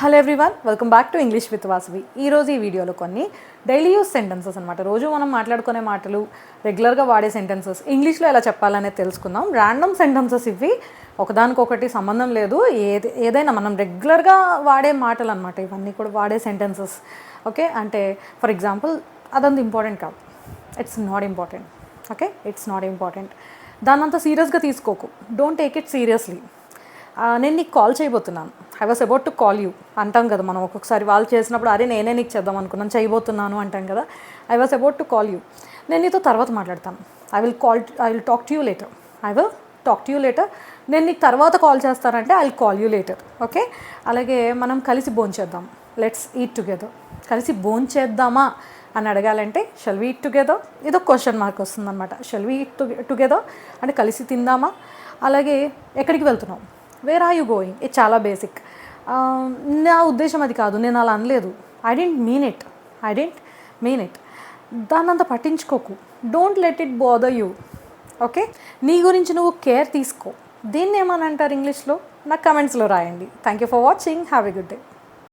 Hello everyone, welcome back to English with Vasavi. ఈరోజు ఈ వీడియోలో కొన్ని డైలీ యూస్ సెంటెన్సెస్ అనమాట. రోజు మనం మాట్లాడుకునే మాటలు, రెగ్యులర్గా వాడే సెంటెన్సెస్ ఇంగ్లీష్లో ఎలా చెప్పాలనేది తెలుసుకుందాం. ర్యాండమ్ సెంటెన్సెస్ ఇవి, ఒకదానికొకటి సంబంధం లేదు. ఏదైనా మనం రెగ్యులర్గా వాడే మాటలు అనమాట. ఇవన్నీ కూడా వాడే సెంటెన్సెస్. ఓకే, అంటే ఫర్ ఎగ్జాంపుల్ అదంత ఇంపార్టెంట్ కాదు, it's not important. Okay, it's not important. దాన్నంత సీరియస్గా తీసుకోకు. Don't take it seriously. నేను నీకు కాల్ చేయబోతున్నాను, I was about to call you అంటాం కదా మనం. ఒక్కొక్కసారి వాళ్ళు చేసినప్పుడు అరే నేనే నీకు చేద్దాం అనుకున్నాను, చేయబోతున్నాను అంటాం కదా. I was about to call you, నేను నీతో తర్వాత మాట్లాడతాను. I will talk to you later. I will talk to you later. నేను నీకు తర్వాత కాల్ చేస్తానంటే I will call you later. Okay, అలాగే మనం కలిసి భోంచేద్దాం, లెట్స్ ఈట్ టుగెదర్. కలిసి భోంచేద్దామా అని అడగాలంటే షల్ వి ఈట్ టుగెదర్. ఇదో క్వశ్చన్ మార్క్ వస్తుందన్నమాట. షల్ వి ఈట్ టుగెదర్ అంటే కలిసి తిందామా. అలాగే ఎక్కడికి వెళ్తున్నాం, వేర్ ఆర్ యూ గోయింగ్. ఇది చాలా బేసిక్. నా ఉద్దేశం అది కాదు, నేను అలా అనలేదు. I didn't mean it. దాన్నంత పట్టించుకోకు. Don't let it bother you. Okay, నీ గురించి నువ్వు కేర్ తీసుకో. దీన్ని ఏమని అంటారు ఇంగ్లీష్లో? నాకు కమెంట్స్లో రాయండి. Thank you for watching. Have a good day.